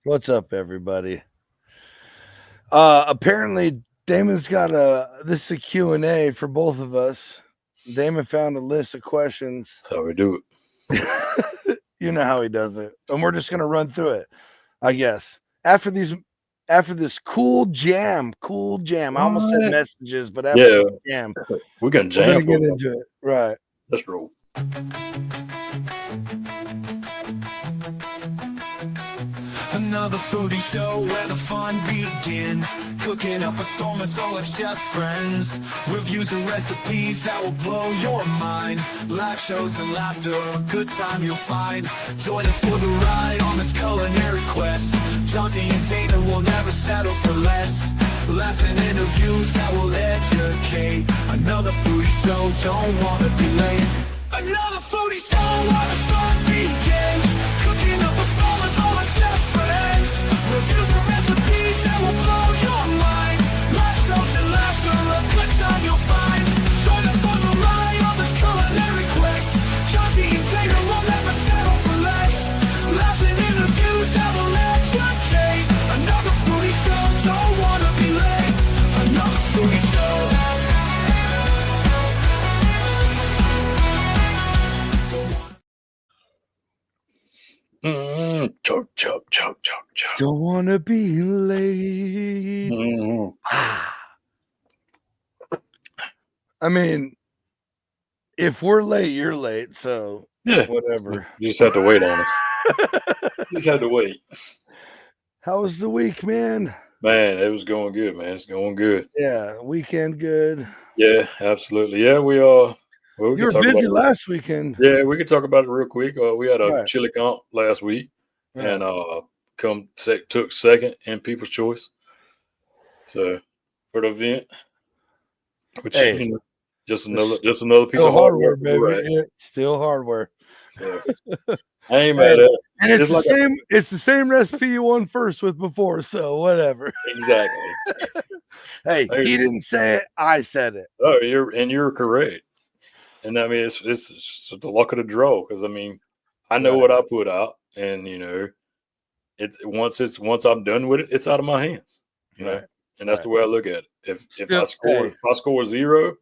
What's up, everybody? Apparently, Damon's got this is a Q&A for both of us. Damon found a list of questions. That's how we do it. You know how he does it. And we're just going to run through it, I guess. After this cool jam. I almost said What? messages, but after Yeah, this jam, we can we're going jam to for get a couple. into it. Right. Let's roll. Another foodie show where the fun begins. Cooking up a storm with all our chef friends. Reviews and recipes that will blow your mind. Live shows and laughter, a good time you'll find. Join us for the ride on this culinary quest. Johnny and Damon will never settle for less. Laughs and interviews that will educate. Another foodie show, don't wanna be late. Another foodie show where the fun begins. Cooking up a storm with all our chef friends. Reviews and recipes that will blow your mind. Live shows and laughter, a good time you'll find. Join us for the ride on this culinary quest. Johnny and Damon will never settle for less. Laughs and interviews that will educate. Another foodie show, don't wanna be late. Another foodie show. Chug, chug, chug, chug, chug. Don't want to be late. Mm. I mean, if we're late, you're late. So, Yeah, whatever. you just had to wait on us. Just had to wait. How was the week, man? Man, it was going good, man. It's going good. Yeah, weekend good. Yeah, absolutely. Yeah, we well, we You could were talk about busy it. last weekend. Yeah, we could talk about it real quick. We had a Right. chili comp last week, Right. and took second in People's Choice. So for the event, which Hey, you know, just another piece Still of hard hardware, work. baby. Right. Yeah, still hardware. So I ain't mad at it. And it's Just the like same. It's the same recipe you won first with before. So whatever. exactly. Hey, he didn't say it. I said it. Oh, you're correct. And I mean, it's the luck of the draw because I mean, I know Right. what I put out, and once I'm done with it, it's out of my hands. You know, Right. and that's Right. the way I look at it. If Still, hey. I score zero,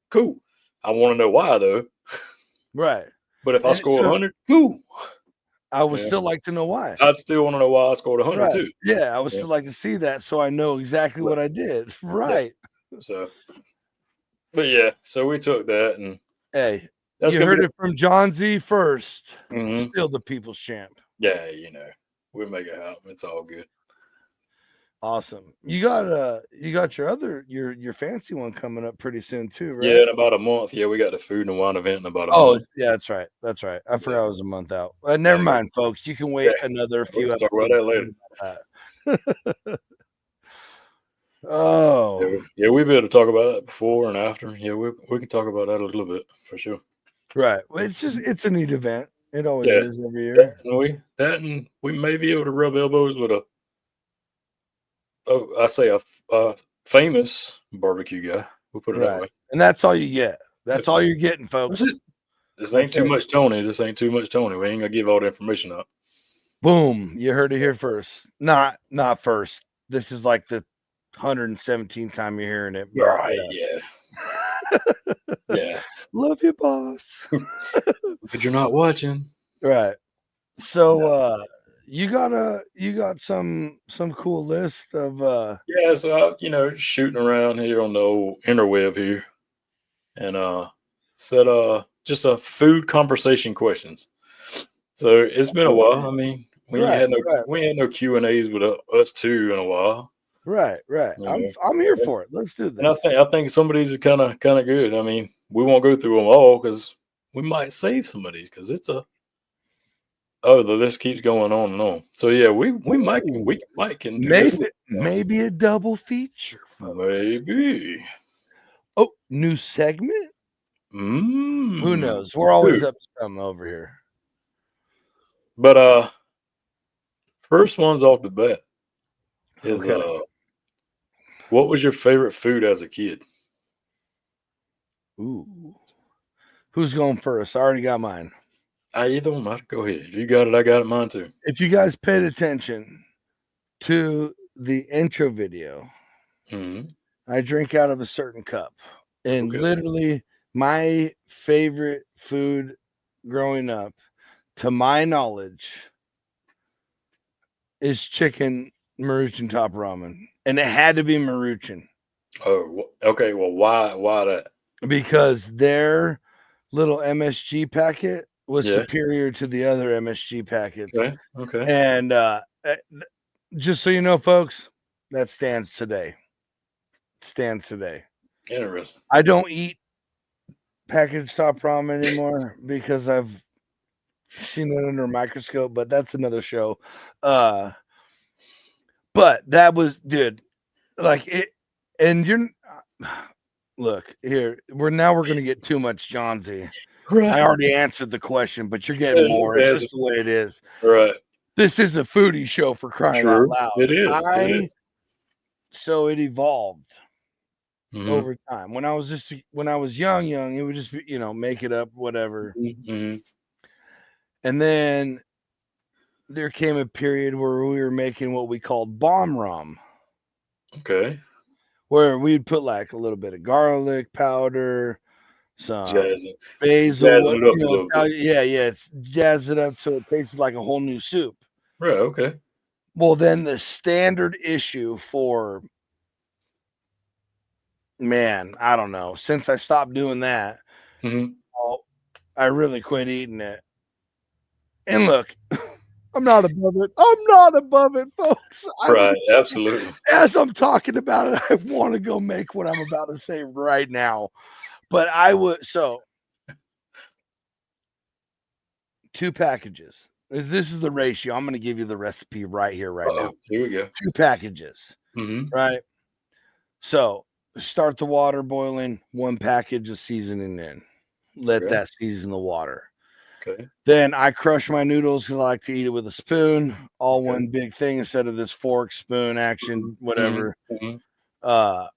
cool. I want to know why though. Right. But if I And score so 100, cool. I would Yeah. still like to know why. I'd still want to know why I scored 100 Right. too. Yeah, I would Yeah. still like to see that so I know exactly what I did. Right. So, but yeah, so we took that, and Hey, that's you gonna heard be it from John Z first. Mhm. Still the people's champ. Yeah, we'll make it happen. It's all good. Awesome. You got your fancy one coming up pretty soon too, right? Yeah, in about a month. Yeah, we got the food and wine event in about a Oh, month. yeah, that's right. That's right. I forgot Yeah. it was a month out. Never Yeah. mind, folks. You can wait Yeah, another we few can talk about that later. episodes. Oh, Yeah, we've been able to talk about that before and after. Yeah, we can talk about that a little bit for sure. right. Well, it's a neat event. It always Yeah. is every year. And we may be able to rub elbows with a famous barbecue guy. We'll put it that Right. way. And that's all you get. That's all you're getting, folks. That's it. This That's ain't too it. much Tony. This ain't too much Tony. We ain't gonna give all the information up. Boom. You heard it here first. Not first. This is like the 117th time you're hearing it. But Right? Yeah. Yeah. Love you, boss. But you're not watching. Right. So you got some cool list of Yeah, so shooting around here on the old interweb here, and said just a food conversation questions. So it's been a while. I mean, we ain't had no Q&As with us two in a while. Right. Yeah. I'm here for it. Let's do And this. I think some of these are kind of good. I mean, we won't go through them all because we might save some of these because the list keeps going on and on. So yeah, we might can do this. Maybe a double feature. Folks. Maybe. Oh, new segment? Who knows? We're always up to something over here. But first one's off the bat is what was your favorite food as a kid? Ooh. Who's going first? I already got mine. Either one. Go ahead. If you got it, I got it. Mine too. If you guys paid attention, to the intro video, I drink out of a certain cup. And literally, my favorite food growing up, to my knowledge, is chicken Maruchan top ramen. And it had to be Maruchan. Oh, okay. Well, why that? Because their little MSG packet was Yeah. superior to the other MSG packets. Okay. And just so you know, folks, that stands today. Interesting. I don't eat packaged top ramen anymore because I've seen it under a microscope, but that's another show. But that was, dude, like it, and you're look here. We're going to get too much Johnsy. Right. I already answered the question, but you're getting more. It's just the way it is. Right. This is a foodie show, for crying out loud. It is. So it evolved over time. When I was young, it would just be, make it up, whatever. And then there came a period where we were making what we called bomb rum. Okay. Where we'd put like a little bit of garlic powder, some basil, jazz it up so it tasted like a whole new soup. Right. Okay. Well, then the standard issue for, man, I don't know. Since I stopped doing that, I really quit eating it. And look, I'm not above it, folks. Right, absolutely. As I'm talking about it, I want to go make what I'm about to say right now. But I would, so 2 packages. This is the ratio. I'm going to give you the recipe right here, right now. Here we go. 2 packages, right? So start the water boiling, 1 package of seasoning in. Let that season the water. Okay. Then I crush my noodles because I like to eat it with a spoon, all one big thing instead of this fork, spoon action, whatever. So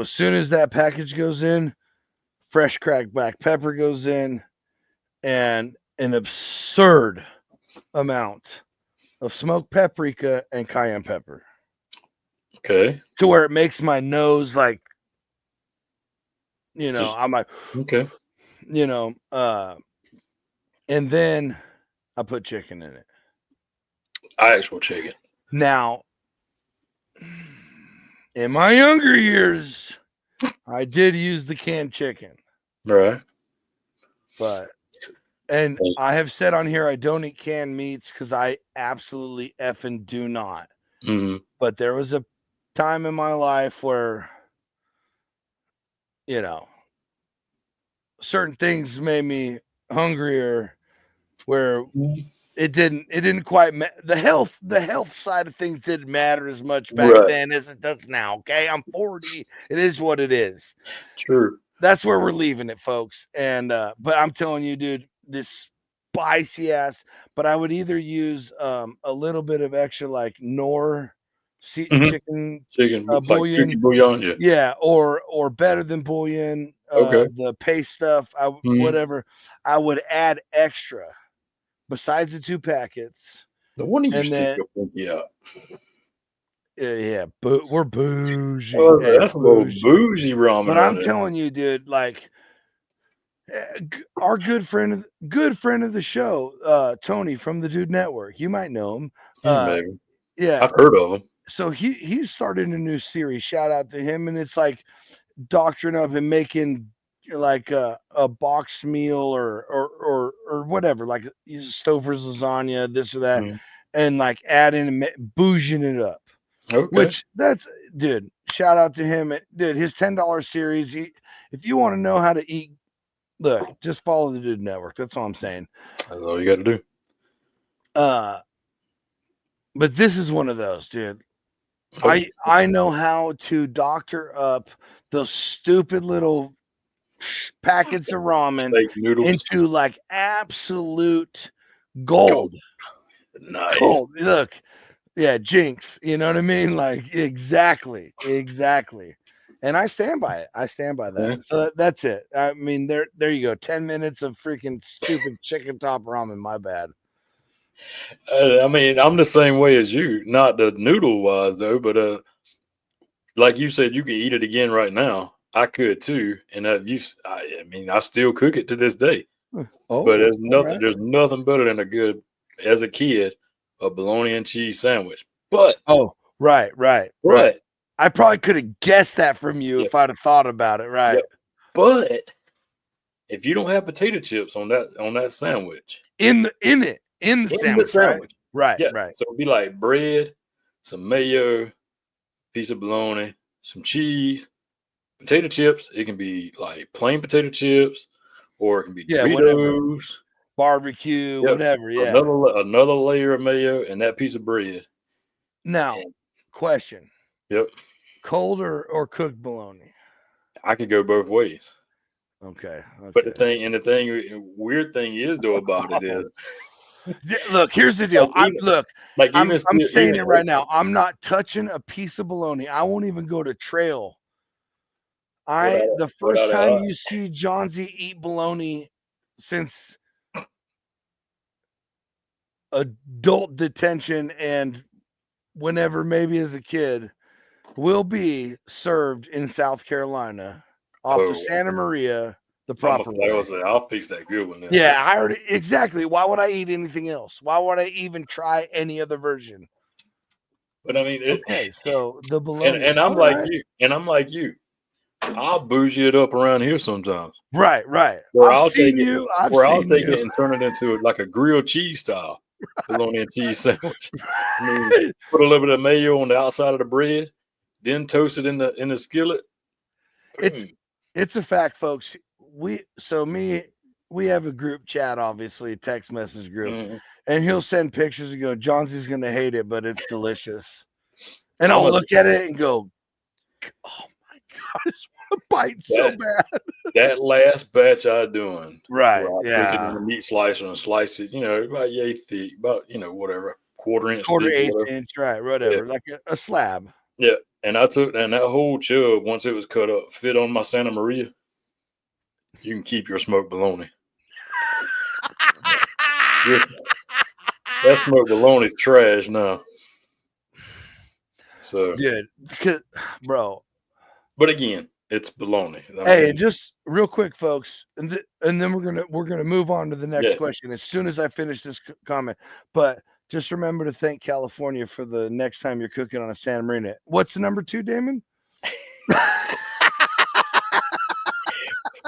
as soon as that package goes in, fresh cracked black pepper goes in, and an absurd amount of smoked paprika and cayenne pepper. Okay. To where it makes my nose like, I'm like, okay. And then I put chicken in it. Actual chicken. Now, in my younger years, I did use the canned chicken. Right. And I have said on here I don't eat canned meats because I absolutely effing do not. But there was a time in my life where, certain things made me hungrier, where it didn't quite the health side of things didn't matter as much back then as it does now. Okay, I'm 40. It is what it is. True. That's where we're leaving it, folks. And but I'm telling you, dude, this spicy ass. But I would either use a little bit of extra like Knorr chicken bouillon. Chicken bouillon, yeah, or better than bouillon. The paste stuff, whatever. I would add extra besides the 2 packets. The one you stick your pinky out. Yeah, but we're bougie. Oh, that's a little bougie ramen. But I'm telling you, dude, like our good friend of the show, Tony from the Dude Network. You might know him. Maybe. Yeah, I've heard of him. So he's started a new series. Shout out to him, and it's like doctoring up and making like a boxed meal or whatever, like Stouffer's lasagna, this or that, and like adding and bouging it up. Okay. Which that's, dude, shout out to him. Dude, his $10 series. If you want to know how to eat, look, just follow the Dude Network. That's all I'm saying. That's all you got to do. But this is one of those, dude. I know how to doctor up those stupid little packets of ramen into like absolute gold. Nice. Gold. Look, yeah, Jinx. You know what I mean? Like exactly. And I stand by it. I stand by that. Yeah. So that's it. I mean, there you go. 10 minutes of freaking stupid chicken top ramen. My bad. I mean, I'm the same way as you. Not the noodle wise though, but like you said, you can eat it again right now. I could too, and I mean, I still cook it to this day. But Oh, all right. there's nothing better than a good, as a kid, a bologna and cheese sandwich. But Oh, right. but I probably could have guessed that from you Yep. if I'd have thought about it. Right. Yep. But if you don't have potato chips on that sandwich, In the in the sandwich, sandwich, right? yeah. Right. So it'd be like bread, some mayo, piece of bologna, some cheese, potato chips. It can be like plain potato chips, or it can be Yeah, whatever. Doritos. Barbecue, Yep. whatever. Yeah. Another layer of mayo and that piece of bread. Now, And, question: yep. cold or cooked bologna? I could go both ways. Okay. But weird thing is though about it is, Yeah, look, here's the deal. like I'm even still, saying even it right now. I'm not touching a piece of bologna. I won't even go to trail. The first time you see John Z eat bologna since adult detention and whenever maybe as a kid will be served in South Carolina off the Santa Maria the proper way. I'll fix that good one then. Yeah, I already exactly. Why would I eat anything else? Why would I even try any other version? But I mean, Okay, so the bologna, and I'm like you. I'll bougie it up around here sometimes. Right. Or I've I'll take seen you. it and turn it into like a grilled cheese style bologna and cheese sandwich. I mean, put a little bit of mayo on the outside of the bread, then toast it in the skillet. It's a fact, folks. We have a group chat, obviously, a text message group, and he'll send pictures and go, Johnsy's gonna hate it, but it's delicious. And I'll look at it and go, oh my god, I just want to bite so bad. That last batch I doing, right? Put it in the meat slicer and slice it, about yay thick, about whatever, quarter inch, eighth inch, right? Whatever, like a slab. Yeah, and I took and that whole chub once it was cut up, fit on my Santa Maria. You can keep your smoked bologna. That smoked bologna's trash now. So good, because bro. But again, it's bologna. Hey, just real quick, folks, and then we're gonna move on to the next question as soon as I finish this comment. But just remember to thank California for the next time you're cooking on a Santa Maria. What's the number 2, Damon?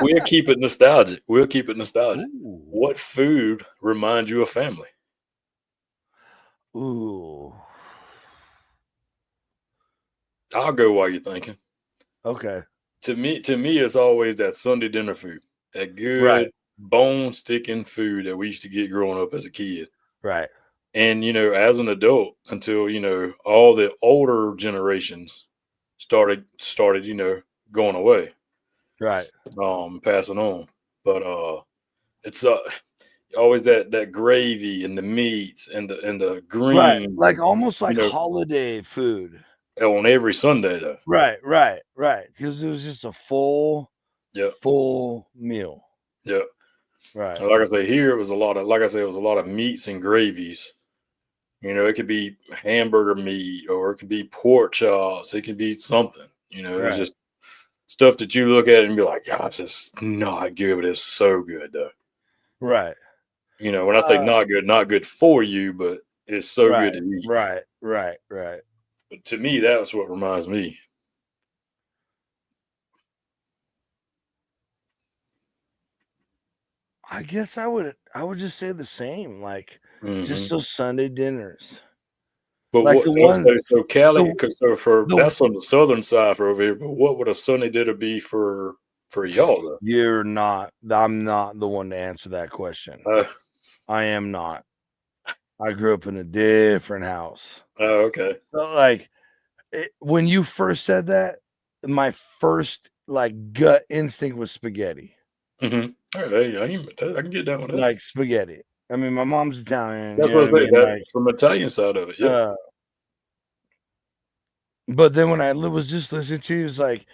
We'll keep it nostalgic. Ooh. What food reminds you of family? Ooh. I'll go while you're thinking. Okay. To me, it's always that Sunday dinner food. That good bone-sticking food that we used to get growing up as a kid. Right. And, as an adult, until, all the older generations started, going away. Right. Passing on. But it's always that gravy and the meats and the green. Right. Like almost like holiday food. On every Sunday though. Right. Because it was just a full meal. Yeah. Right. Like I say, here it was a lot of meats and gravies. It could be hamburger meat or it could be pork chops. It could be something. It's just stuff that you look at and be like, gosh, it's not good, but it's so good though. Right. When I say not good for you, but it's so good to eat. Right. But to me, that's what reminds me. I guess I would just say the same, like just those Sunday dinners. But like so Cali, that's on the southern side for over here. But what would a Sunday dinner be for y'all though? I'm not the one to answer that question. I am not. I grew up in a different house. Oh, okay. So, when you first said that, my first gut instinct was spaghetti. Mm-hmm. All right, I can get that one. Like spaghetti. I mean, my mom's Italian. That's what I say. That from the Italian side of it. Yeah. But then when I was just listening to you, it's like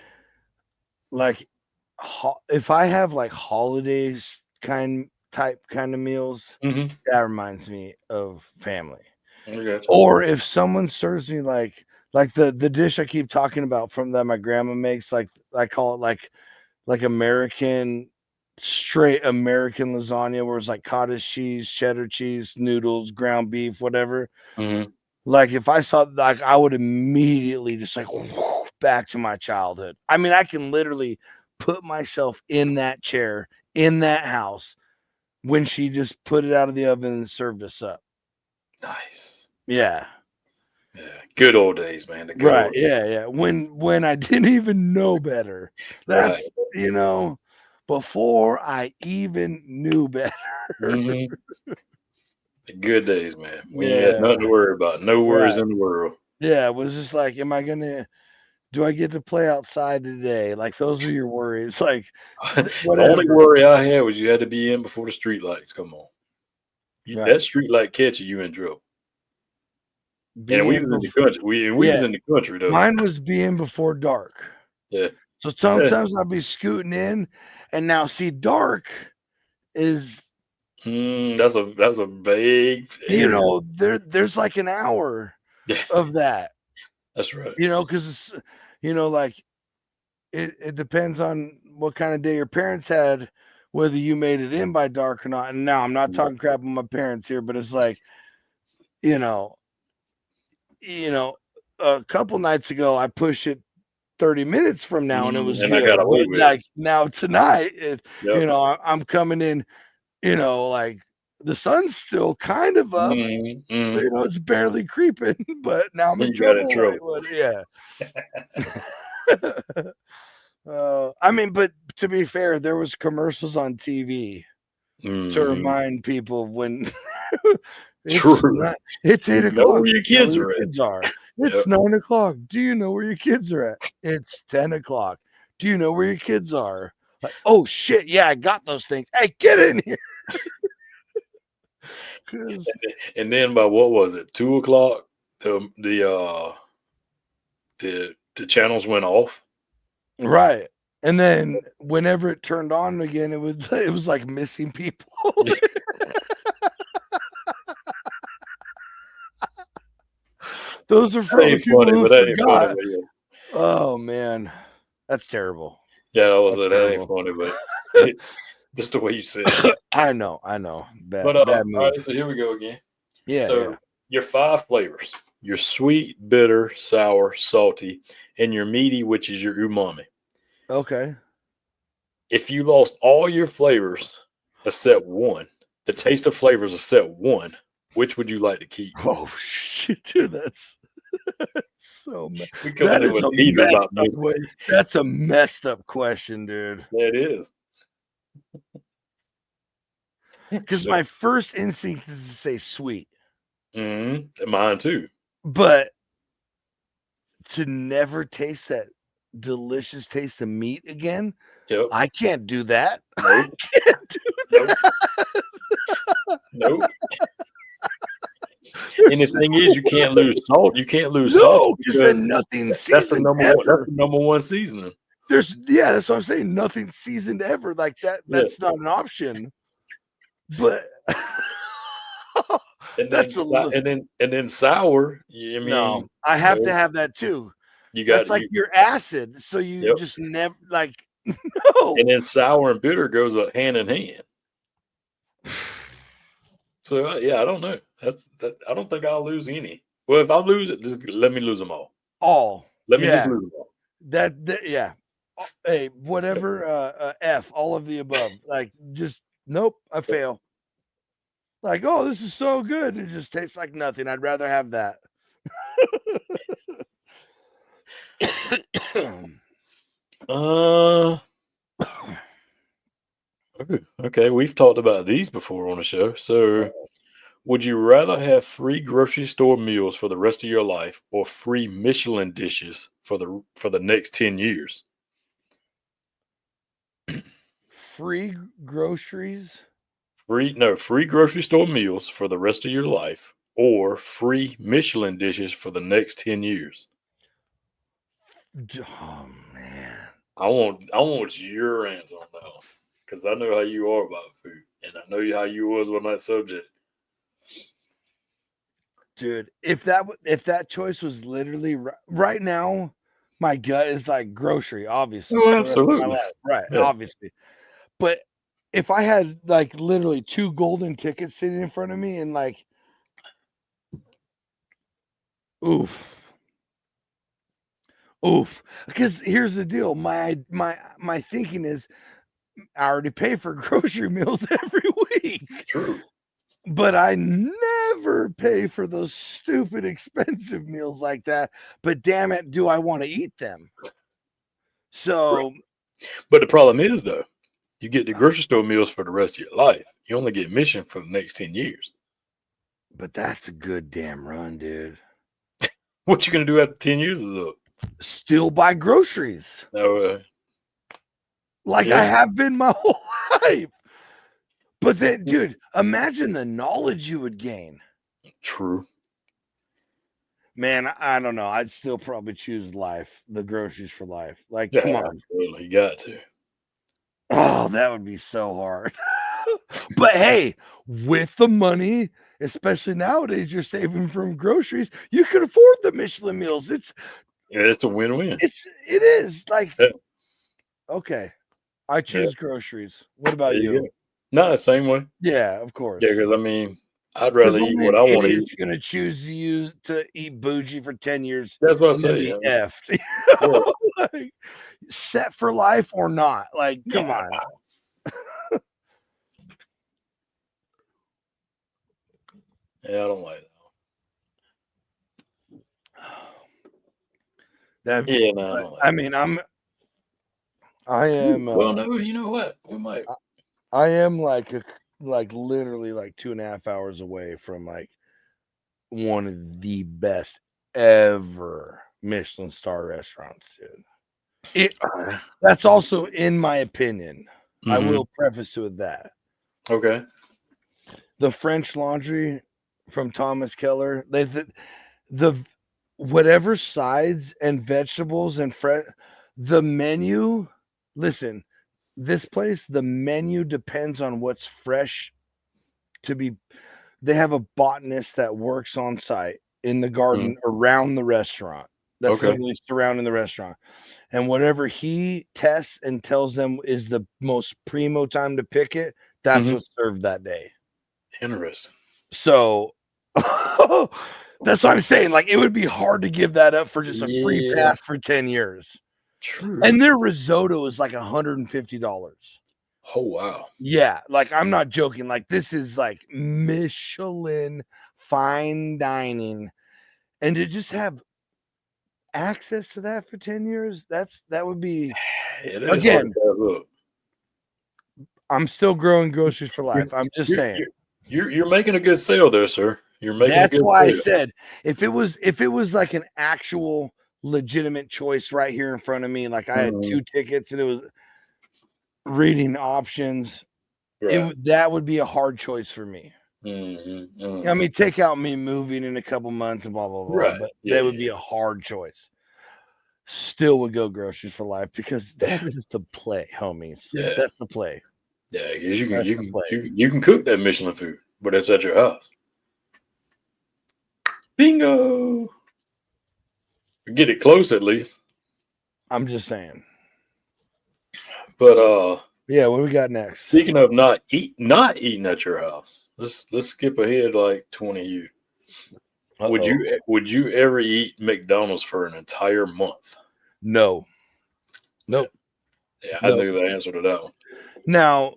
if I have holidays kind type kind of meals, Mm-hmm. that reminds me of family. I got you. Or if someone serves me like the dish I keep talking about from that my grandma makes, like I call it like American straight American lasagna where it's like cottage cheese, cheddar cheese, noodles, ground beef, whatever. Mm-hmm. Like if I saw like I would immediately just like back to my childhood. I mean, I can literally put myself in that chair in that house when she just put it out of the oven and served us up. Nice. Yeah. Yeah. Good old days, man. The good Right. old Yeah. When I didn't even know better. That's Right. before I even knew better. Mm-hmm. The good days, man. When you had nothing Yeah. to worry about. No worries Right. in the world. Yeah. It was just like, do I get to play outside today? Like those are your worries. Like The only whatever. worry I had was you had to be in before the street lights come on. Right. That street light catch you in trouble. And we Being was in the before, country. We was yeah. in the country though. Mine was being before dark. Yeah. So sometimes I'd be scooting in, and now see dark is That's a vague area. there's like an hour Yeah, of that. that's right. Because it's like it depends on what kind of day your parents had, whether you made it in by dark or not. And now I'm not talking crap on my parents here, but it's like, you know, a couple nights ago I pushed it 30 minutes from now and it was And I got good. away But with it. like now tonight, Yep. I'm coming in, like the sun's still kind of up. It's barely creeping, but now I'm in You got in trouble. trouble. Yeah. I mean, but to be fair, there was commercials on TV to remind people when True. it's You 8 know o'clock. where your Do you know kids where are your at. kids are. It's Yep. 9 o'clock. Do you know where your kids are at? It's 10 o'clock. Do you know where your kids are? Like, oh shit, yeah, I got those things. Hey, get in here. And then by what was it? 2 o'clock, the channels went off. Right. And then whenever it turned on again, it was like missing people. Those are That from the ain't people funny, who but that ain't funny. forgot. But yeah, Oh man, that's terrible. that That's ain't terrible. funny, but just the way you said it. I know. But Bad all move. right, so here we go again. Yeah, So yeah. your 5 flavors: your sweet, bitter, sour, salty, and your meaty, which is your umami. Okay. If you lost all your flavors except one, the taste of flavors except one, which would you like to keep? Oh shit, dude, that's so. We coming in with heat about midway. That's a messed up question, dude. Yeah, it is. Because my first instinct is to say sweet, Mine too. but to never taste that delicious taste of meat again, Yep. I can't do that. Nope. I can't do Nope. that. Nope. And the thing is, you can't lose salt. You can't lose salt because because then nothing that's the seasoned number ever. one. That's the number one seasoning. That's what I'm saying. Nothing seasoned ever like that. Yeah. That's not an option. But And that's then sour. I mean, no. I have to have that too. You got That's like your acid. So you just never like no. And then sour and bitter goes hand in hand. So yeah, I don't know. I don't think I'll lose any. Well, if I lose it, just let me lose them all. All. Let me just lose them all. That yeah. Hey, whatever. F. All of the above. Like just nope. I fail. Like, oh, this is so good. It just tastes like nothing. I'd rather have that. Okay. We've talked about these before on the show. So, would you rather have free grocery store meals for the rest of your life or free Michelin dishes for the next 10 years? Free groceries? Free grocery store meals for the rest of your life or free Michelin dishes for the next 10 years. Oh man. I want your answer on that one because I know how you are about food. and I know how you was on that subject. Dude, if that choice was literally right now, my gut is like grocery, obviously, Oh, for the rest of my absolutely. life. Right, Yeah. obviously. But if I had like literally 2 golden tickets sitting in front of me and like, oof, oof. Because here's the deal, my thinking is, I already pay for grocery meals every week, True. but I never pay for those stupid expensive meals like that. But damn it, do I want to eat them? So, But the problem is, though, you get the grocery store meals for the rest of your life. You only get mission for the next 10 years. but that's a good damn run, dude. What you gonna do after 10 years is up? Still buy groceries No, like yeah. I have been my whole life. But then, dude, imagine the knowledge you would gain. True. Man, I don't know. I'd still probably choose life, the groceries for life. Like, Yeah, come on. absolutely. You got to. Oh, that would be so hard. But hey, with the money, especially nowadays, you're saving from groceries, you can afford the Michelin meals. Yeah, it's a win-win. It is like, Yeah. okay, I choose groceries. What about There you you? go. No, the same way. Yeah, of course. Yeah, because I mean, I'd Because rather eat only what an I want to idiot's eat. gonna choose you to eat bougie for 10 years That's what I and then say. be I mean, effed. You yeah, know? Like, set for life or not? Like, come yeah. on. Yeah, I don't like That, that. Yeah, no, I don't like I that. mean, I am Well, no, you know what? We might. I am like literally like 2.5 hours away from like one of the best ever Michelin star restaurants, dude. That's also in my opinion. I Mhm. will preface it with that. Okay. The French Laundry from Thomas Keller, the whatever sides and vegetables and the menu. Listen, this place, the menu depends on what's fresh to be. They have a botanist that works on site in the garden around the restaurant. That's Okay. literally surrounding the restaurant. And whatever he tests and tells them is the most primo time to pick it, that's Mhm. what's served that day. Interesting. So that's what I'm saying. Like, it would be hard to give that up for just a free Yeah. pass for 10 years. True. And their risotto is like $150. Oh wow. Yeah, like, I'm not joking. Like, this is like Michelin fine dining. And to just have access to that for 10 years, that would be, It is hard to pass up. I'm still growing groceries for life. I'm just You're, saying. you're making a good sale there, sir. You're making a That's good why I sale. said if it was like an actual legitimate choice right here in front of me, like I had 2 tickets and it was reading options, Right. that would be a hard choice for me. Mm-hmm. I mean, take out me moving in a couple months and blah blah blah, Right. but Yeah, that would be a hard choice. Still would go groceries for life because that is the play, homies. Yeah. That's the play. Yeah, because you That's the can play. you can cook that Michelin food, but it's at your house. Bingo. Get it close at least. I'm just saying. But Yeah, what do we got next? speaking of not eating at your house, let's skip ahead like 20 years. Would you ever eat McDonald's for an entire month? No. Nope. Yeah, I knew the answer to that one. Now,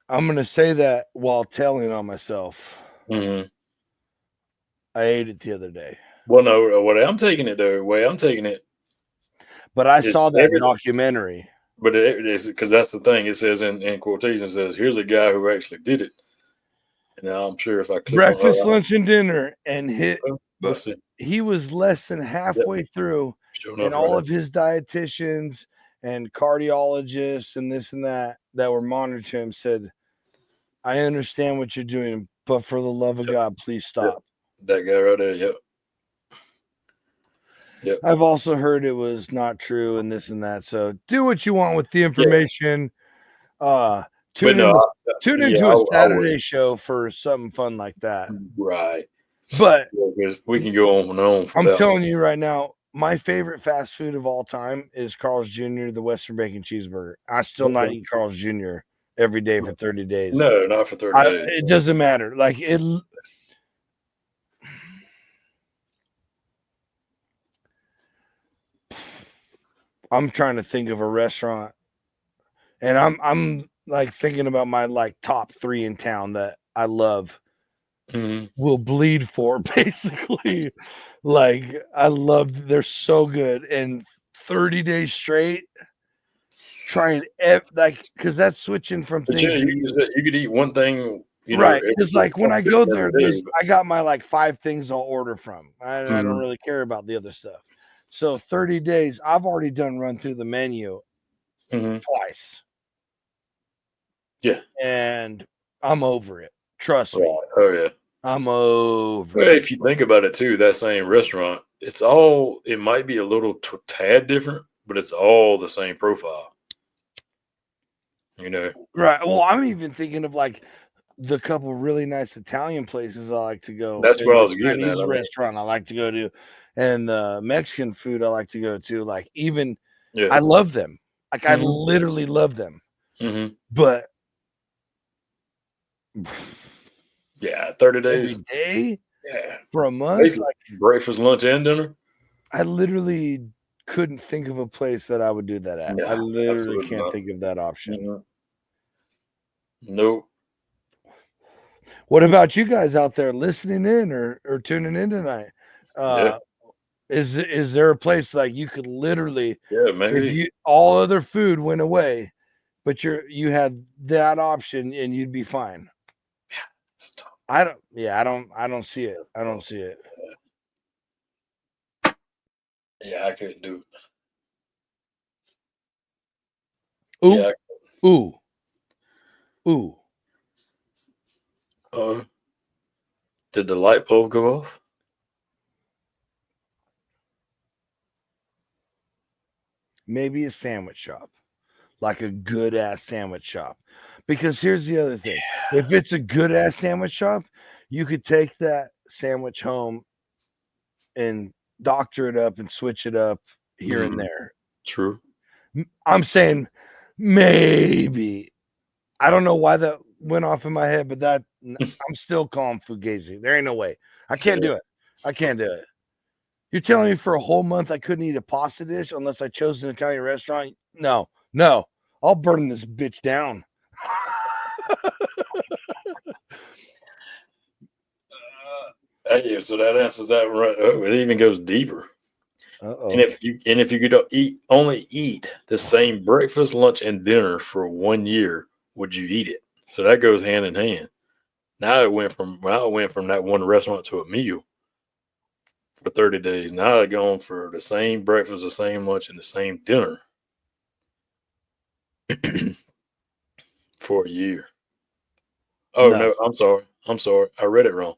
I'm gonna say that while telling on myself. Mm-hmm. I ate it the other day. Well, no, what I'm taking it the way I'm taking it. But I saw that documentary. But it is because that's the thing. It says in quotation, it says, "Here's a guy who actually did it." And now I'm sure if I click Breakfast, on her, lunch, and dinner, and let's see. he was less than halfway through, and all of his dietitians and cardiologists and this and that were monitoring him said, "I understand what you're doing, but for the love of God, please stop." That guy right there. Yep. Yep. I've also heard it was not true and this and that. So do what you want with the information. Tune into a I Saturday show for something fun like that. Right. But because we can go on and on for I'm that. telling you right now, my favorite fast food of all time is Carl's Jr., the Western Bacon Cheeseburger. I still not eat Carl's Jr. every day for 30 days. No, not for 30 days. It doesn't matter. Like it. I'm trying to think of a restaurant, and I'm like thinking about my like top 3 in town that I love. Will bleed for basically. Like I love. They're so good, and 30 days straight. Trying like because that's switching from But things. you could eat one thing. Right, because like when I go there, day. I got my like 5 things I'll order from. I don't really care about the other stuff. So 30 days, I've already done run through the menu twice. Yeah, and I'm over it. Trust me. Oh yeah, I'm over. Well, if you think about it too, that same restaurant, it might be a little tad different, but it's all the same profile. You know, right? Well, I'm even thinking of like the couple really nice Italian places I like to go. That's what I was getting Chinese at. Restaurant I like to go to, and the Mexican food I like to go to. Like even, yeah, I love them. Like I literally love them. But yeah, 30 days every day, yeah, for a month, like breakfast, lunch, and dinner. I literally couldn't think of a place that I would do that at. Yeah, I literally can't think of that option. Nope. What about you guys out there listening in or tuning in tonight? Is there a place like you could literally, maybe if all other food went away, but you had that option and you'd be fine? I don't see it. I don't see it. Yeah, I couldn't do it. Ooh, yeah. Ooh. Did the light bulb go off? Maybe a sandwich shop, like a good ass sandwich shop. Because here's the other thing: if it's a good ass sandwich shop, you could take that sandwich home and doctor it up and switch it up here and there. True. I'm saying maybe. I don't know why that went off in my head, but I'm still calling Fugazi. There ain't no way. I can't do it. I can't do it. You're telling me for a whole month I couldn't eat a pasta dish unless I chose an Italian restaurant? No. I'll burn this bitch down. So that answers that right. Oh, it even goes deeper. And if you could only eat the same breakfast, lunch, and dinner for 1 year, would you eat it? So that goes hand in hand. Now it went from that one restaurant to a meal for 30 days. Now it's going for the same breakfast, the same lunch, and the same dinner for a year. Oh no, I'm sorry. I read it wrong.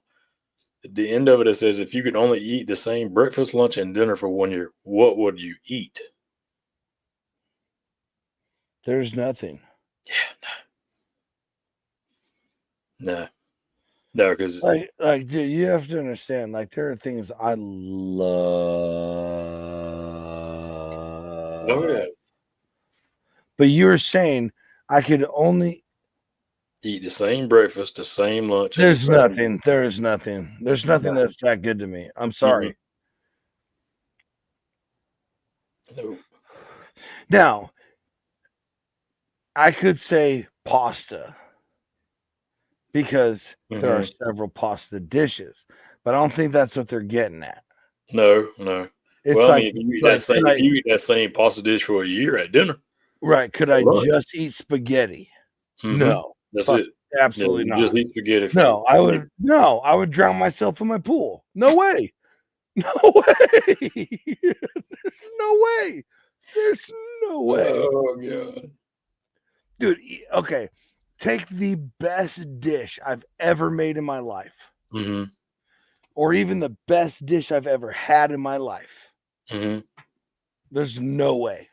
At the end of it says if you could only eat the same breakfast, lunch, and dinner for 1 year, what would you eat? There's nothing. Yeah, no, because like, dude, you have to understand. Like, there are things I love. Oh yeah. But you're saying I could only eat the same breakfast, the same lunch. There's nothing. There is nothing. There's nothing that's that good to me. I'm sorry. No. Now, I could say pasta because there are several pasta dishes, but I don't think that's what they're getting at. No. It's well, like, I mean, if you eat that same pasta dish for a year at dinner, right? Could I just eat spaghetti? No, that's it. Absolutely not. Just eat spaghetti. I would drown myself in my pool. No way. No way. There's no way. There's no way. Oh god. Dude, okay. Take the best dish I've ever made in my life. Or even the best dish I've ever had in my life. There's no way.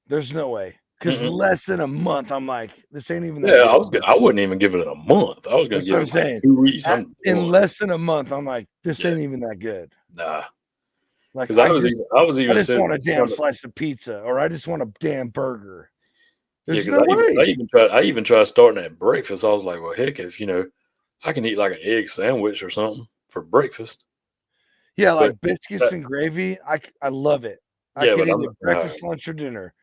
There's no way. Because less than a month, I'm like, this ain't even that Yeah, good. I wouldn't even give it a month. I was gonna That's give what I'm it like saying. 2 weeks. In less than a month, I'm like, this Yeah. ain't even that good. Nah, Like, because I was I even just sitting want a there damn slice of pizza, or I just want a damn burger. yeah, There's because no way. I even tried starting at breakfast. I was like, well, heck, if I can eat like an egg sandwich or something for breakfast. Yeah, But like biscuits and gravy. I love it. I yeah, could but eat I'm it breakfast, lunch, or dinner.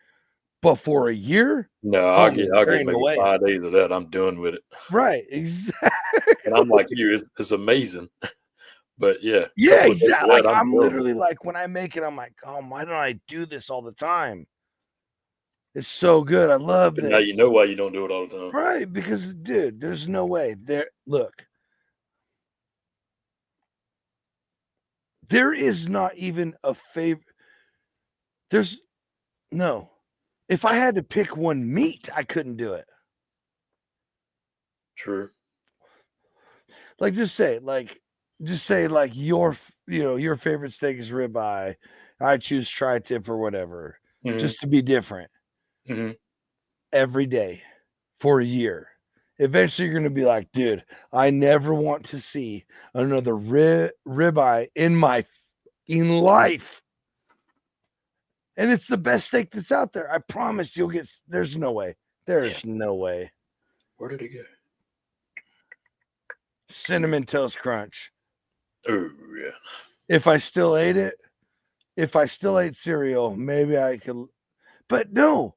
But for a year, no, homie, I'll there get ain't no maybe way. 5 days of that. I'm done with it. Right, exactly. And I'm like you, it's amazing. But yeah, a Yeah, couple of days exactly. of Like that, I'm I'm done with literally like when I make it, I'm like, oh, why don't I do this all the time? It's so good. I love it. But now this. you know why you don't do it all the time. Right, because dude, there's no way. There is not even a favorite. There's no. If I had to pick one meat, I couldn't do it. True. Like just say like your favorite steak is ribeye. I choose tri-tip or whatever, Mm-hmm. just to be different Mm-hmm. every day for a year. Eventually, you're gonna be like, dude, I never want to see another ribeye in my life. And it's the best steak that's out there. I promise you'll get. There's no way. There's no way. Where did it go? Cinnamon toast crunch. Oh yeah. If I still ate it, if I still ate cereal, maybe I could. But no.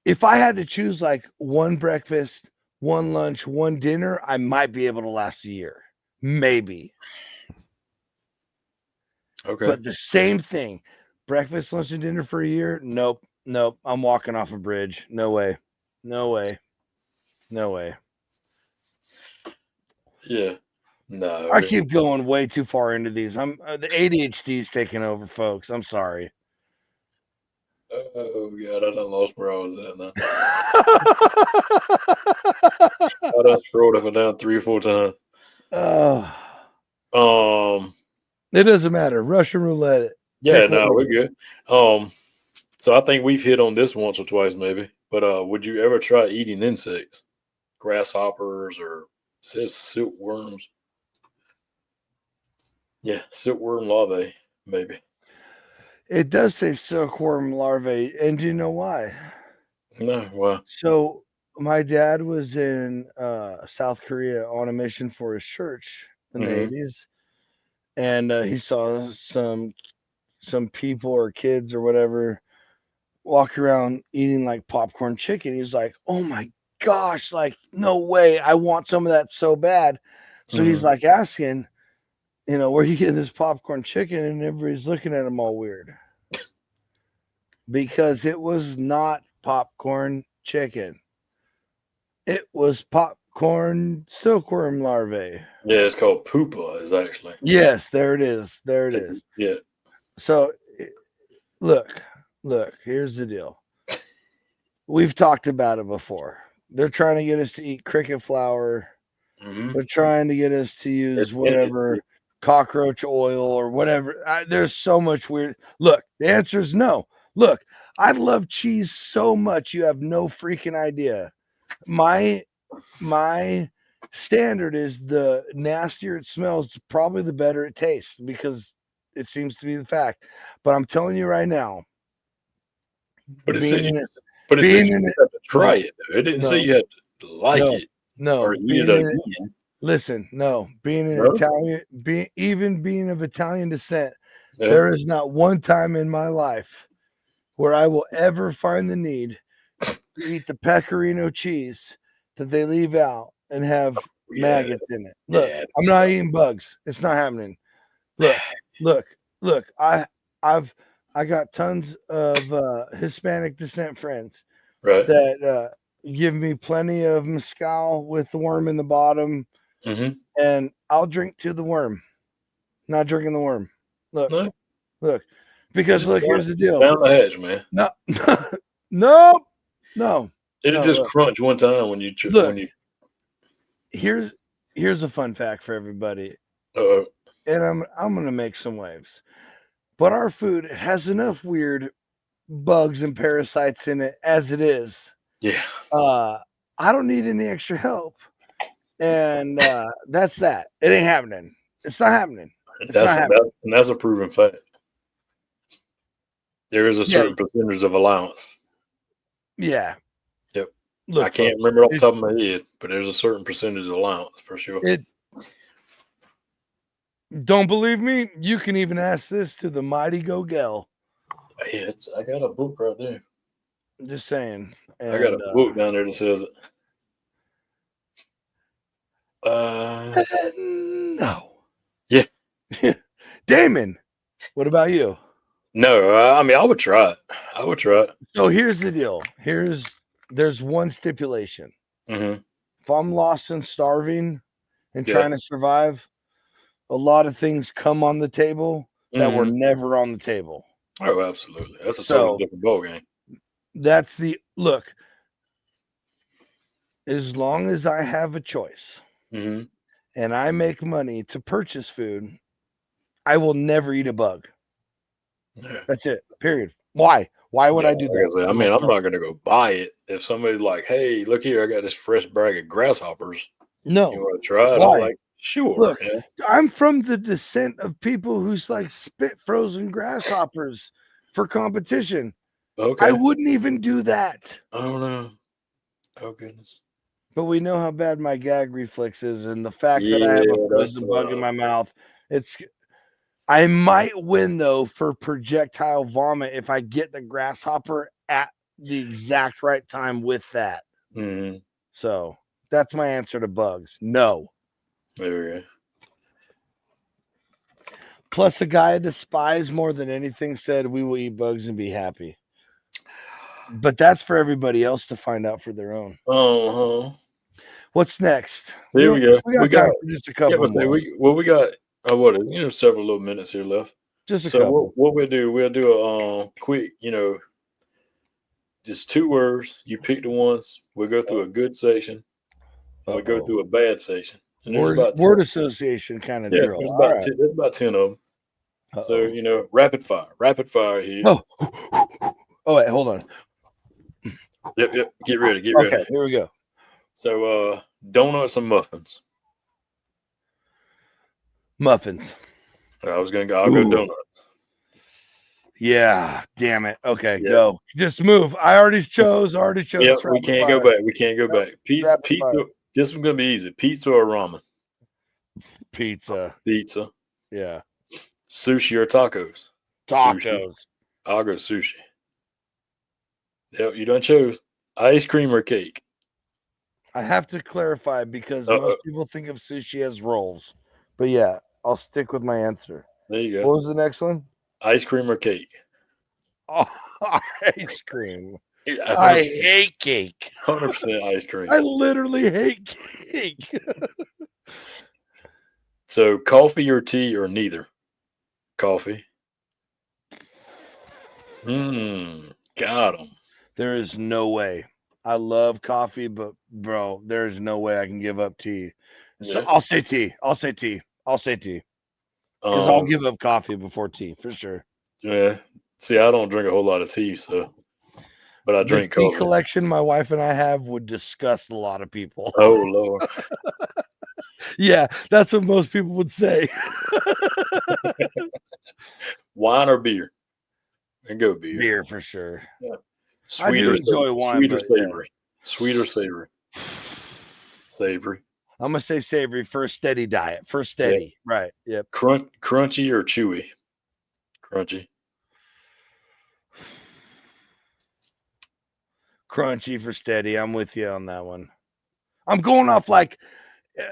If I had to choose like one breakfast, one lunch, one dinner, I might be able to last a year. Maybe. Okay. But the same thing, breakfast, lunch, and dinner for a year? Nope. I'm walking off a bridge. No way. Yeah. No. I keep going way too far into these. I'm the ADHD is taking over, folks. I'm sorry. Oh god, I done lost where I was at now. I done scrolled up and down 3 or 4 times. Oh, Um. it doesn't matter. Russian roulette. Yeah. No, we're good. So I think we've hit on this once or twice, maybe. But would you ever try eating insects, grasshoppers, or says silkworms? Yeah, silkworm larvae, maybe. It does say silkworm larvae, and do you know why? No, well, So my dad was in South Korea on a mission for his church in the mm-hmm. 80s, and he saw some people or kids or whatever walk around eating like popcorn chicken. He's like, "Oh my gosh, like no way. I want some of that so bad." So he's Mm-hmm. like asking, where you get this popcorn chicken, and everybody's looking at him all weird because it was not popcorn chicken. It was popcorn silkworm larvae. Yeah, it's called pupa. Is actually. Yes, there it is. There it is. Yeah. So look, here's the deal. We've talked about it before. They're trying to get us to eat cricket flour. Mm-hmm. They're trying to get us to use whatever cockroach oil or whatever. There's so much weird. Look, the answer is no. Look, I love cheese so much you have no freaking idea. My standard is the nastier it smells, probably the better it tastes because it seems to be the fact. But I'm telling you right now, But it being said you, in it, but it said being you in it, had to try it. Though. It didn't say no, you had to like no, it no, or eat being it in it. again. Listen, no, being an No? Italian, being of Italian descent, Yeah. there is not one time in my life where I will ever find the need to eat the pecorino cheese that they leave out and have maggots in it. Look, I'm not eating bugs. It's not happening. Look. I got tons of Hispanic descent friends Right. that give me plenty of mezcal with the worm in the bottom, Mm-hmm. and I'll drink to the worm. Not drinking the worm. Look, because look, here's the deal. Down the hatch, man. No. It'll just crunch one time when you look. Here's a fun fact for everybody. And I'm gonna make some waves. But our food has enough weird bugs and parasites in it as it is. Yeah. I don't need any extra help. And that's that. It ain't happening. It's not happening. It's not happening. That's a proven fact. There is a certain percentage of allowance. Yeah. Yep. Look, I can't remember off the top of my head, but there's a certain percentage of allowance for sure. Don't believe me? You can even ask this to the mighty Gogel. Hey, I got a book right there. I'm just saying. And, I got a book down there that says it. No. Yeah. Damon, what about you? No, I mean, I would try it. So here's the deal. There's one stipulation. Mm-hmm. If I'm lost and starving and trying to survive, a lot of things come on the table that were never on the table. Oh, absolutely. That's a totally different ballgame. That's the look. As long as I have a choice and I make money to purchase food, I will never eat a bug. Yeah. That's it. Period. Why? Why would I do that? I mean, I'm not going to go buy it. If somebody's like, hey, look here, I got this fresh bag of grasshoppers. No. You want to try it? Why? I'm like, sure. Look, I'm from the descent of people who's like spit frozen grasshoppers for competition. Okay. I wouldn't even do that. Oh, no. Oh, goodness. But we know how bad my gag reflex is, and the fact that I have a frozen bug in my mouth, I might win, though, for projectile vomit if I get the grasshopper at the exact right time with that. Mm-hmm. So that's my answer to bugs. No. There we go. Plus, a guy I despise more than anything said, we will eat bugs and be happy. But that's for everybody else to find out for their own. Uh-huh. What's next? Here we go. We got just a couple more. We got several little minutes here left. Just a couple. What we'll do a quick, just 2 words. You pick the ones. We'll go through a good section. We'll go through a bad section. And word association kind of drill. There's about 10 of them. So, rapid fire here. Oh, wait, hold on. Yep. Get ready. Okay, here we go. So, donuts and muffins. Muffins. I'll go donuts. Yeah, damn it. Okay, go. Just move. I already chose. Yep, we can't go back. Pizza. This one's gonna be easy. Pizza or ramen? Pizza. Yeah. Sushi or tacos? Tacos. Sushi. I'll go sushi. Yep, you done chose. Ice cream or cake? I have to clarify because most people think of sushi as rolls. But yeah, I'll stick with my answer. There you go. What was the next one? Ice cream or cake? Oh, ice cream. I hate cake. 100% ice cream. I literally hate cake. So, coffee or tea or neither? Coffee. Got him. There is no way. I love coffee, but bro, there is no way I can give up tea. So I'll say tea. Because I'll give up coffee before tea for sure. Yeah. See, I don't drink a whole lot of tea, but I drink coffee. The tea collection my wife and I have would disgust a lot of people. Oh Lord. Yeah, that's what most people would say. Wine or beer? And go beer. Beer for sure. Yeah. I do enjoy wine. Sweet or savory? Yeah. Sweet or savory? Savory. I'm gonna say savory for a steady diet. For steady, right? Yep. Crunchy or chewy? Crunchy. Crunchy for steady. I'm with you on that one. I'm going off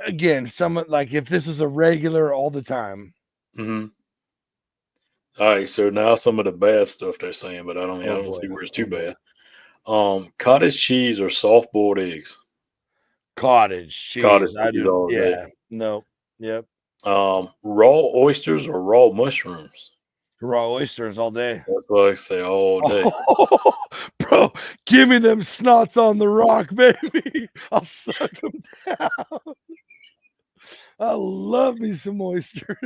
again. If this is a regular all the time. Mm-hmm. All right, so now some of the bad stuff they're saying, but I don't see where it's too bad. Cottage cheese or soft boiled eggs? Cottage cheese. All day. Yeah. No. Yep. Raw oysters or raw mushrooms? Raw oysters all day. That's what I say all day. Oh, bro, give me them snots on the rock, baby. I'll suck them down. I love me some oysters.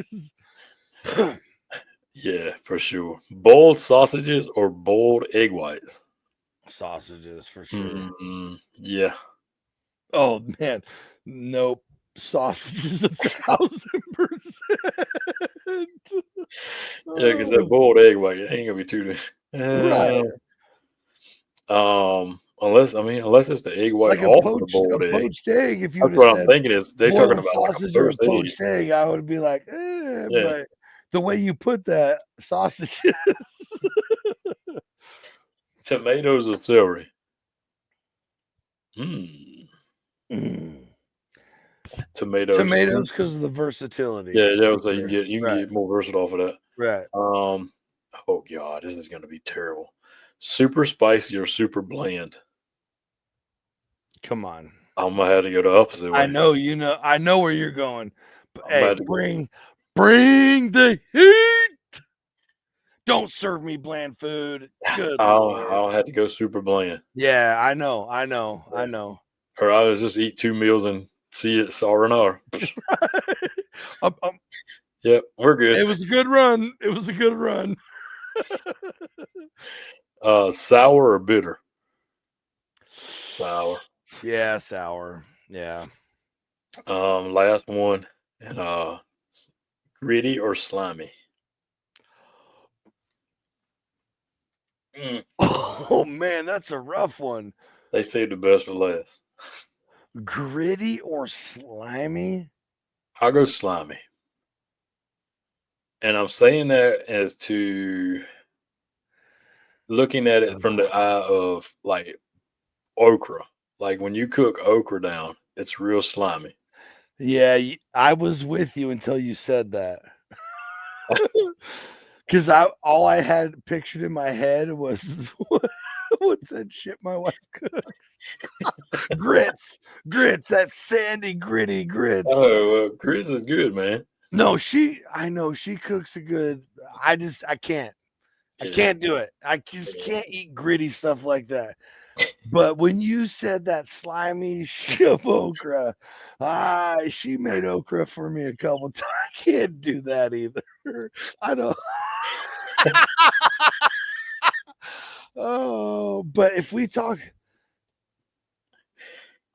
Yeah, for sure. Boiled sausages or boiled egg whites? Sausages for sure. Yeah. Oh man, nope. Sausages 1,000%. Yeah, because that Oh, boiled egg white ain't gonna be too. right. Unless it's the egg white Like off the boiled a egg. poached egg. If you would That's have what I'm said thinking. Is they talking boiled about like a sausage or a first egg? poached egg, I would be like, Yeah. but the way you put that sausage, Tomatoes or celery? Mm. Tomatoes. Tomatoes because of the versatility. Yeah, that For was like sure. you can Right, get more versatile for that. right. Um, oh god, this is gonna be terrible. Super spicy or super bland? Come on. I'm gonna have to go the opposite I way. know you know. I know where you're going. But I'm gonna hey, have to go. bring the heat. Don't serve me bland food. Good lord. I'll have to go super bland. Yeah, I know. I know. I know. Or I was just eat 2 meals and see it R. Yep, we're good. It was a good run. It was a good run. Sour or bitter? Sour. Yeah, sour. Yeah. Last one. And gritty or slimy? Oh man, that's a rough one. They saved the best for last. Gritty or slimy? I'll go slimy. And I'm saying that as to looking at it from the eye of like okra. Like when you cook okra down, it's real slimy. Yeah, I was with you until you said that. Because all I had pictured in my head was what's that shit my wife cooks? Grits, that sandy, gritty grits. Oh, well, Chris is good, man. No, I know she cooks a good. I can't. I Yeah. can't do it. I just can't eat gritty stuff like that. But when you said that slimy ship okra, she made okra for me a couple times. I can't do that either. I don't. Oh, but if we talk,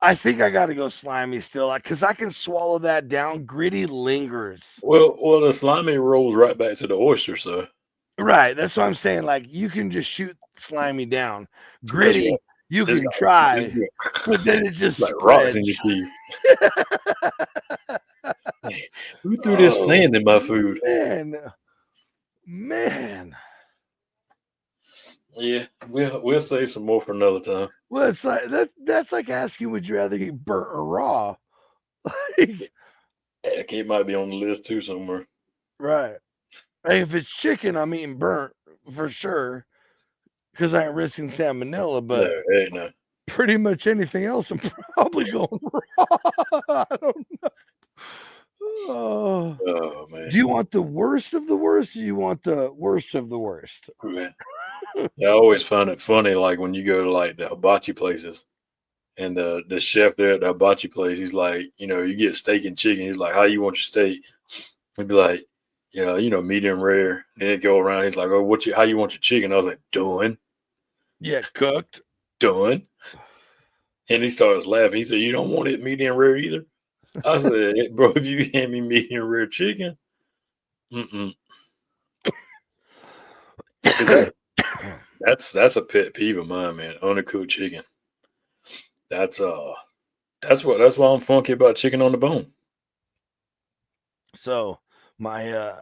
I think I got to go slimy still, because I can swallow that down. Gritty lingers. Well, the slimy rolls right back to the oyster, so Right. That's what I'm saying. Like you can just shoot slimy down. that's Gritty, right. you It's can got- try, it's but then it just like rocks spreads. in your teeth. Who threw this sand in my food? Man. Yeah, we'll save some more for another time. Well, it's like that's like asking, would you rather eat burnt or raw? Like, Heck, it might be on the list too somewhere. right. Hey, if it's chicken, I'm eating burnt for sure, because I ain't risking salmonella. But No. pretty much anything else, I'm probably going raw. I don't know. Oh man. Do you want the worst of the worst, or you want the worst of the worst? Man. Yeah, I always find it funny, like when you go to like the hibachi places, and the chef there at the hibachi place, he's like, you get steak and chicken. He's like, "How you want your steak?" He'd be like, medium rare. Then it go around. He's like, "Oh, how you want your chicken?" I was like, "Done, Yeah, cooked. done." And he starts laughing. He said, "You don't want it medium rare either." I said, "Hey, bro, if you hand me medium rare chicken, because that's a pet peeve of mine, man. Undercooked chicken. That's why I'm funky about chicken on the bone. So my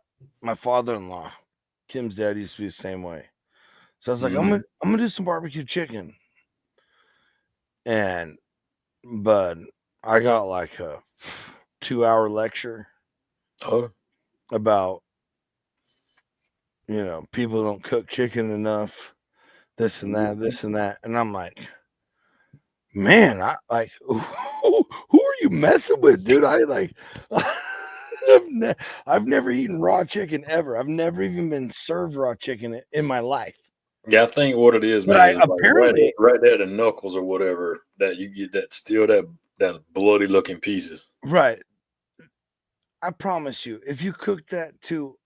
father-in-law, Kim's dad, used to be the same way. So I was like, I'm gonna do some barbecue chicken, but I got like a 2-hour lecture about people don't cook chicken enough, this and that, and I'm like, man, I like who are you messing with, dude? I like I've never eaten raw chicken ever. I've never even been served raw chicken in my life. Yeah, I think what it is, But man, is apparently like right there, the knuckles or whatever, that you get that bloody looking pieces. Right. I promise you, if you cook that to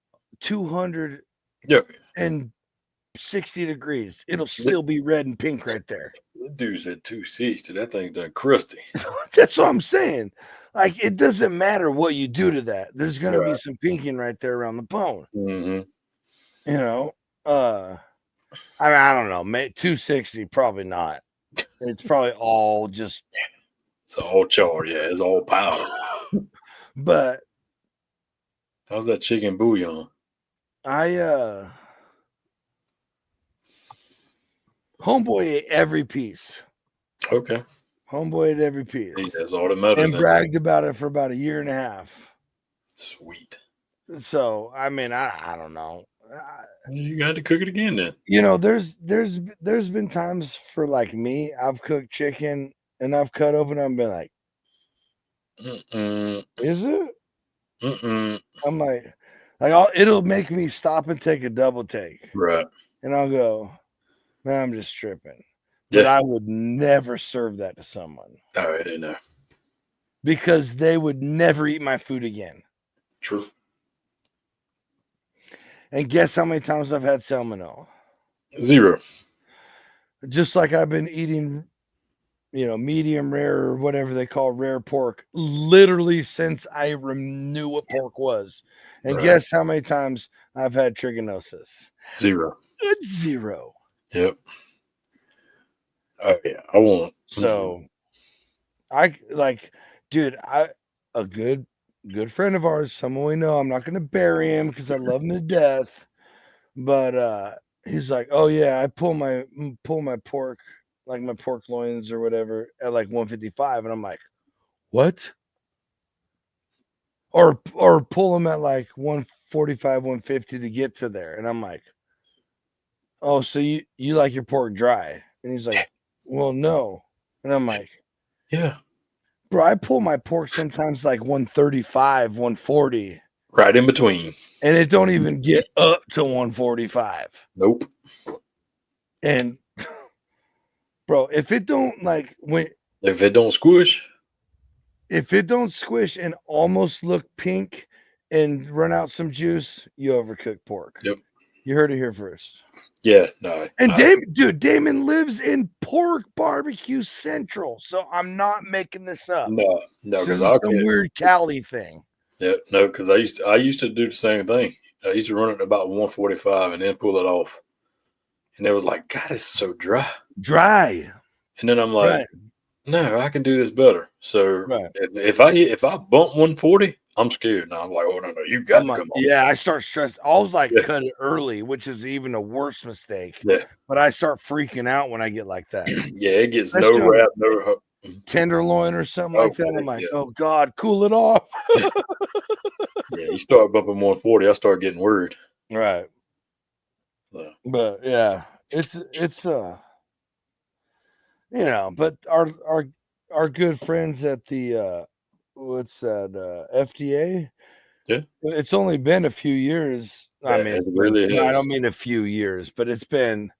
200 Yeah. and 60 degrees. It'll still be red and pink right there. That dude's at 260. That thing done crusty. That's what I'm saying. Like, it doesn't matter what you do to that. There's going to be some pinking right there around the bone. Mm-hmm. You know? I mean, I don't know. 260, probably not. It's probably all just... It's all charred. Yeah, it's all powder. But... How's that chicken bouillon? Homeboy ate every piece. Okay. Homeboy ate every piece. That's all that matters. And bragged about it for about a year and a half. Sweet. So, I mean, I don't know. You got to cook it again then. You know, there's been times for like me, I've cooked chicken and I've cut open and I've been like, is it? I'm like it'll make me stop and take a double take. Right. And I'll go, man, I'm just tripping. But I would never serve that to someone. All right, I know. Because they would never eat my food again. True. And guess how many times I've had salmonella? 0. Just like I've been eating, you know, medium rare or whatever they call rare pork, literally since I knew what pork was. And guess how many times I've had trichinosis? 0. It's 0. Yep. Oh yeah, I won't. So, I like, dude. A good friend of ours, someone we know. I'm not going to bury him because I love him to death. But he's like, oh yeah, I pull my pork, like my pork loins or whatever, at like 155, and I'm like, what? Or pull them at like 145, 150 to get to there, and I'm like, oh, so you like your pork dry? And he's like, well, no. And I'm like, yeah, bro, I pull my pork sometimes like 135, 140. Right in between. And it don't even get up to 145. Nope. And, bro, if it don't if it don't squish and almost look pink and run out some juice, you overcook pork. Yep. You heard it here first. Yeah, no. And Damon lives in Pork Barbecue Central, so I'm not making this up. No, because it's some weird Cali thing. Yeah, no, because I used to do the same thing. I used to run it about 145 and then pull it off, and it was like, God, it's so dry. And then I'm like, no, I can do this better. So if I bump 140, I'm scared now. I'm like, oh no, you got to come on. Yeah, I start stressed. I was like, cut it early, which is even a worse mistake. Yeah. But I start freaking out when I get like that. Yeah, it gets no wrap, no tenderloin or something like that. I'm like, oh God, cool it off. Yeah, you start bumping 140, I start getting worried. Right. So. But yeah, it's you know, but our good friends at the what's that FDA? Yeah, it's only been a few years. I mean, I don't mean a few years, but it's been,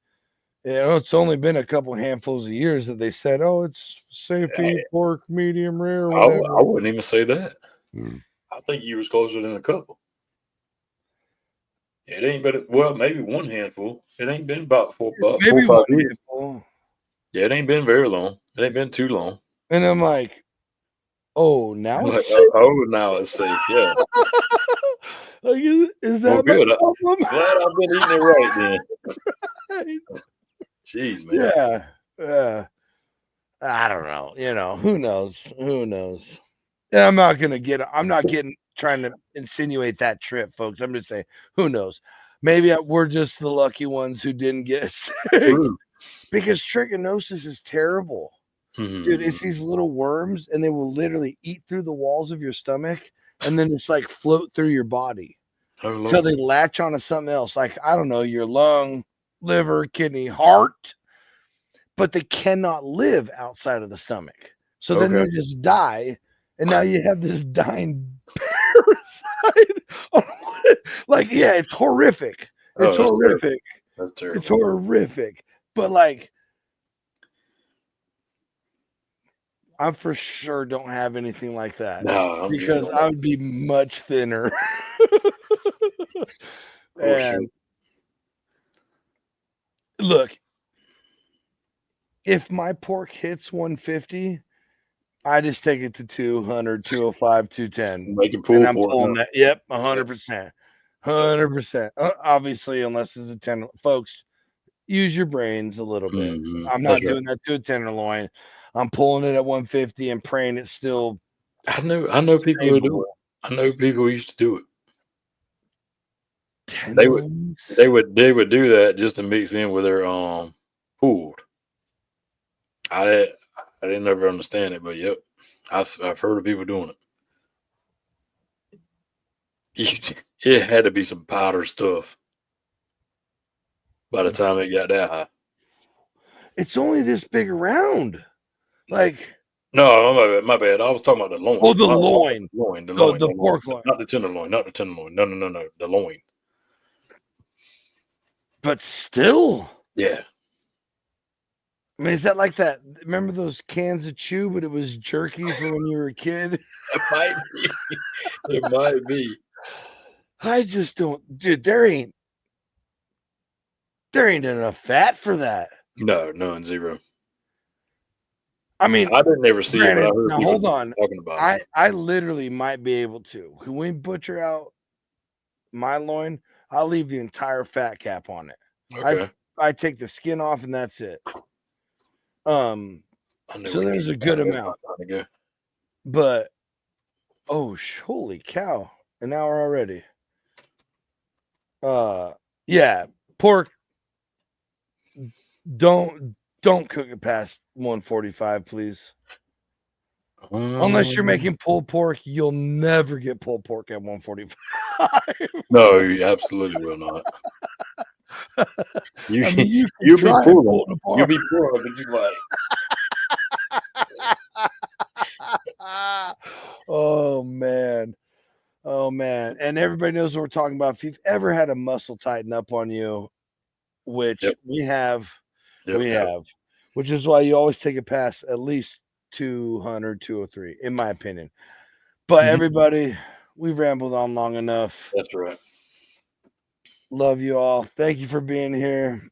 you know, it's only been a couple handfuls of years that they said, oh, it's safe to eat pork, medium rare. I wouldn't even say that. I think you was closer than a couple. It ain't been, well, maybe one handful. It ain't been about 4 or 5 years. Yeah, it ain't been very long. It ain't been too long. And I'm like, oh, now it's safe. Now it's safe. Yeah. Like, is that good? Glad I've been eating it right then. Jeez, man. Yeah. I don't know. You know, who knows? Yeah, I'm not trying to insinuate that trip, folks. I'm just saying, who knows? Maybe we're just the lucky ones who didn't get sick. True. Because trichinosis is terrible. Dude, it's these little worms, and they will literally eat through the walls of your stomach, and then it's like float through your body. So they latch onto something else, like, I don't know, your lung, liver, kidney, heart, but they cannot live outside of the stomach. So then they just die, and now you have this dying parasite. Like, yeah, it's horrific. It's horrific. That's terrible. It's horrific. But like, I for sure don't have anything like that. No, because I would be much thinner. And Look, if my pork hits 150, I just take it to 200, 205, 210. Making And pulled I'm pork. pulling Now. that. Yep, 100%. 100%. Obviously, unless it's a tenderloin. Folks, use your brains a little bit. Mm-hmm. I'm not doing that to a tenderloin. I'm pulling it at 150 and praying it's still. I know people who do it. I know people who used to do it. Tenderloins? They would do that just to mix in with their pulled. I didn't ever understand it, but yep, I've heard of people doing it. It had to be some powder stuff by the time it got that high. It's only this big around. Like. No, my bad. I was talking about the loin. Oh, the loin. The pork loin. Not the tenderloin. No. The loin. But still. Yeah. I mean, is that like that? Remember those cans of chew, but it was jerky for when you were a kid? It might be. It might be. I just don't, dude. There ain't enough fat for that. No, none, zero. I mean, I didn't ever see it, but I heard now people hold on. talking about it. I literally might be able to. When we butcher out my loin, I'll leave the entire fat cap on it. Okay. I take the skin off and that's it. So there's a good amount. But holy cow, an hour already. Yeah, pork. Don't cook it past 145, please. Unless you're making pulled pork, you'll never get pulled pork at 145. No, you absolutely will not. You'll be pulling, but you're like, oh man, and everybody knows what we're talking about. If you've ever had a muscle tighten up on you, which we have, which is why you always take it past at least 200, 203, in my opinion. But everybody, we've rambled on long enough. That's right. Love you all. Thank you for being here.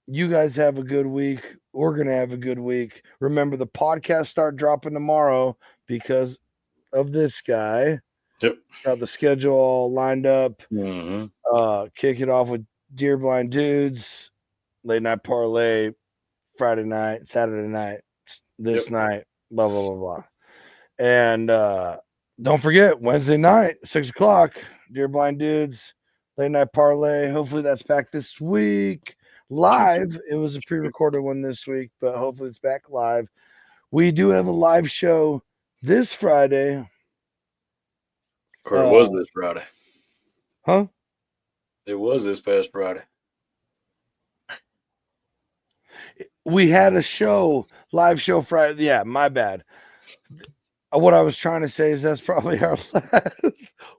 You guys have a good week. We're going to have a good week. Remember, the podcasts start dropping tomorrow because of this guy. Yep. Got the schedule all lined up. Kick it off with Deer Blind Dudes, Late Night Parlay, Friday night, Saturday night, this night, blah, blah, blah, blah. And don't forget, Wednesday night, 6 o'clock, Deer Blind Dudes, Late Night Parlay. Hopefully that's back this week. Live. It was a pre-recorded one this week, but hopefully it's back live. We do have a live show this Friday. Or it was this Friday. Huh? It was this past Friday. We had a live show Friday. Yeah, my bad. What I was trying to say is that's probably our last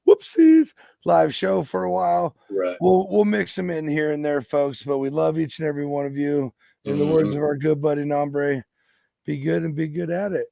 whoopsies live show for a while. Right. We'll mix them in here and there, folks, but we love each and every one of you. In the words of our good buddy Nombre, be good and be good at it.